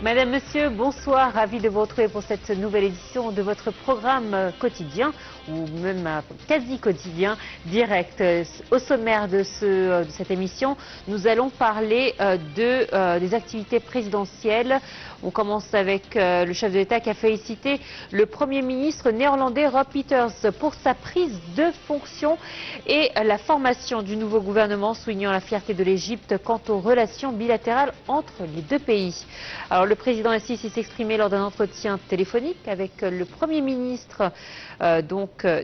Madame, Monsieur, bonsoir, ravi de vous retrouver pour cette nouvelle édition de votre programme quotidien, ou même quasi quotidien, direct. Au sommaire de cette émission, nous allons parler des activités présidentielles. On commence avec le chef de l'État qui a félicité le Premier ministre néerlandais Rob Peters pour sa prise de fonction et la formation du nouveau gouvernement, soulignant la fierté de l'Égypte quant aux relations bilatérales entre les deux pays. Alors, le président Al-Sisi s'exprimait lors d'un entretien téléphonique avec le Premier ministre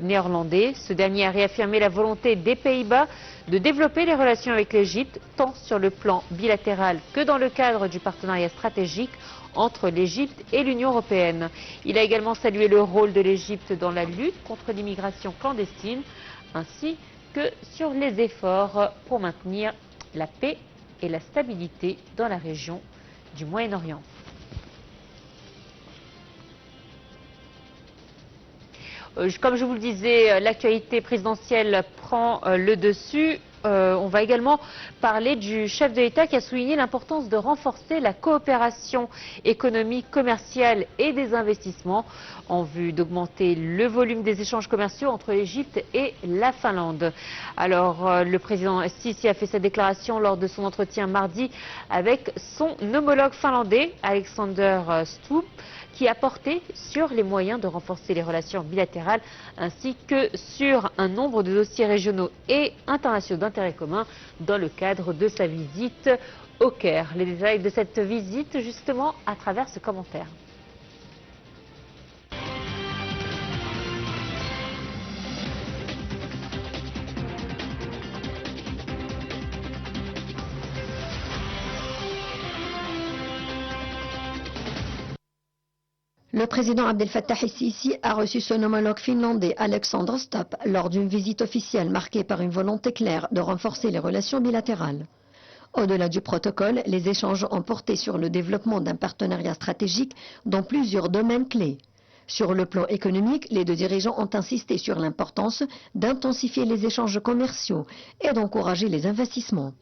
néerlandais. Ce dernier a réaffirmé la volonté des Pays-Bas de développer les relations avec l'Égypte, tant sur le plan bilatéral que dans le cadre du partenariat stratégique entre l'Égypte et l'Union européenne. Il a également salué le rôle de l'Égypte dans la lutte contre l'immigration clandestine, ainsi que sur les efforts pour maintenir la paix et la stabilité dans la région du Moyen-Orient. Comme je vous le disais, l'actualité présidentielle prend le dessus. On va également parler du chef de l'État qui a souligné l'importance de renforcer la coopération économique, commerciale et des investissements en vue d'augmenter le volume des échanges commerciaux entre l'Égypte et la Finlande. Alors, le président Sisi a fait cette déclaration lors de son entretien mardi avec son homologue finlandais, Alexander Stubb, qui a porté sur les moyens de renforcer les relations bilatérales ainsi que sur un nombre de dossiers régionaux et internationaux d'intérêt commun dans le cadre de sa visite au Caire. Les détails de cette visite justement à travers ce commentaire. Le président Abdel Fattah el-Sisi a reçu son homologue finlandais Alexander Stubb lors d'une visite officielle marquée par une volonté claire de renforcer les relations bilatérales. Au-delà du protocole, les échanges ont porté sur le développement d'un partenariat stratégique dans plusieurs domaines clés. Sur le plan économique, les deux dirigeants ont insisté sur l'importance d'intensifier les échanges commerciaux et d'encourager les investissements.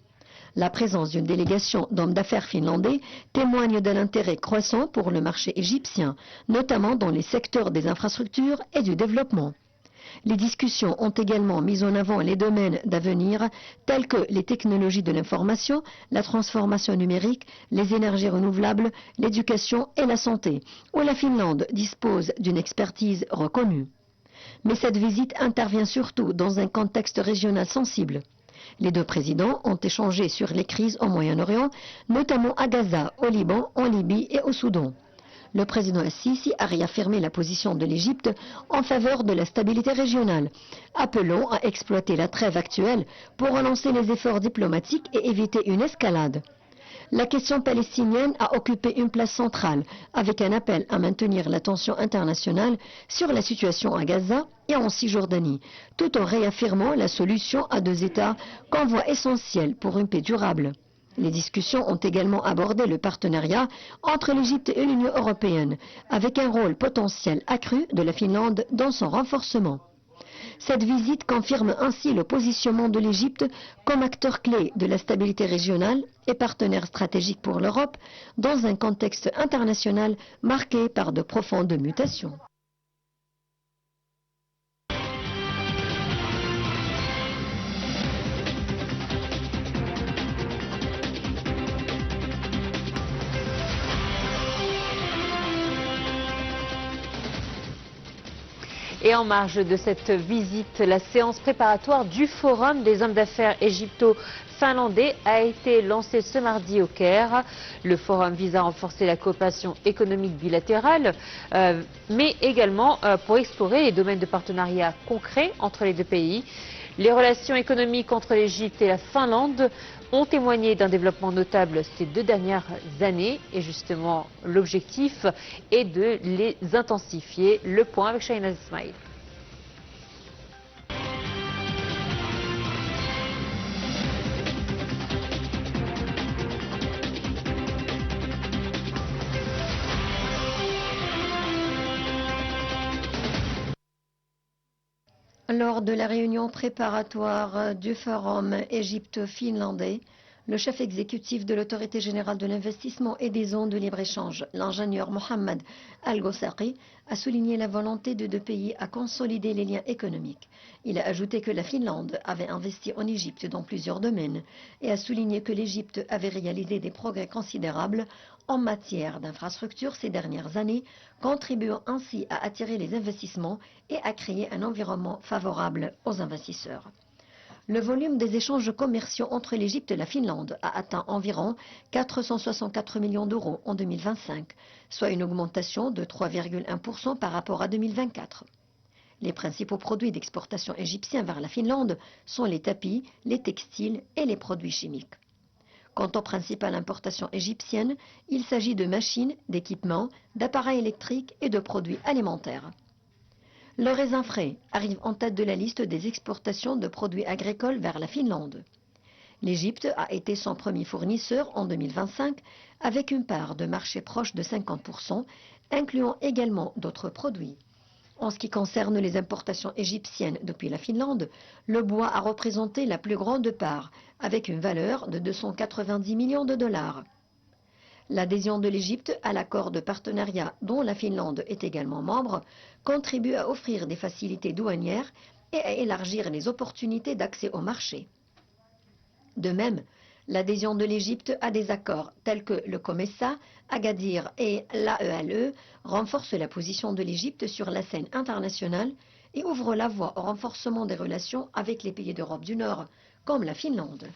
La présence d'une délégation d'hommes d'affaires finlandais témoigne d'un intérêt croissant pour le marché égyptien, notamment dans les secteurs des infrastructures et du développement. Les discussions ont également mis en avant les domaines d'avenir tels que les technologies de l'information, la transformation numérique, les énergies renouvelables, l'éducation et la santé, où la Finlande dispose d'une expertise reconnue. Mais cette visite intervient surtout dans un contexte régional sensible. Les deux présidents ont échangé sur les crises au Moyen-Orient, notamment à Gaza, au Liban, en Libye et au Soudan. Le président Al-Sisi a réaffirmé la position de l'Égypte en faveur de la stabilité régionale, appelant à exploiter la trêve actuelle pour relancer les efforts diplomatiques et éviter une escalade. La question palestinienne a occupé une place centrale, avec un appel à maintenir l'attention internationale sur la situation à Gaza et en Cisjordanie, tout en réaffirmant la solution à deux États comme voie essentielle pour une paix durable. Les discussions ont également abordé le partenariat entre l'Égypte et l'Union européenne, avec un rôle potentiel accru de la Finlande dans son renforcement. Cette visite confirme ainsi le positionnement de l'Égypte comme acteur clé de la stabilité régionale et partenaire stratégique pour l'Europe dans un contexte international marqué par de profondes mutations. Et en marge de cette visite, la séance préparatoire du Forum des hommes d'affaires égypto-finlandais a été lancée ce mardi au Caire. Le forum vise à renforcer la coopération économique bilatérale, mais également pour explorer les domaines de partenariat concrets entre les deux pays. Les relations économiques entre l'Égypte et la Finlande ont témoigné d'un développement notable ces 2 dernières années et justement l'objectif est de les intensifier. Le point avec Shahinaz Ismail. Lors de la réunion préparatoire du Forum égypto-finlandais, Le chef exécutif de l'Autorité générale de l'investissement et des zones de libre-échange, l'ingénieur Mohamed Al-Ghosaqi, a souligné la volonté de deux pays à consolider les liens économiques. Il a ajouté que la Finlande avait investi en Égypte dans plusieurs domaines et a souligné que l'Égypte avait réalisé des progrès considérables en matière d'infrastructures ces dernières années, contribuant ainsi à attirer les investissements et à créer un environnement favorable aux investisseurs. Le volume des échanges commerciaux entre l'Égypte et la Finlande a atteint environ 464 millions d'euros en 2025, soit une augmentation de 3,1% par rapport à 2024. Les principaux produits d'exportation égyptiens vers la Finlande sont les tapis, les textiles et les produits chimiques. Quant aux principales importations égyptiennes, il s'agit de machines, d'équipements, d'appareils électriques et de produits alimentaires. Le raisin frais arrive en tête de la liste des exportations de produits agricoles vers la Finlande. L'Égypte a été son premier fournisseur en 2025 avec une part de marché proche de 50%, incluant également d'autres produits. En ce qui concerne les importations égyptiennes depuis la Finlande, le bois a représenté la plus grande part, avec une valeur de 290 millions de dollars. L'adhésion de l'Égypte à l'accord de partenariat dont la Finlande est également membre contribue à offrir des facilités douanières et à élargir les opportunités d'accès au marché. De même, l'adhésion de l'Égypte à des accords tels que le COMESA, Agadir et l'AELE renforce la position de l'Égypte sur la scène internationale et ouvre la voie au renforcement des relations avec les pays d'Europe du Nord, comme la Finlande.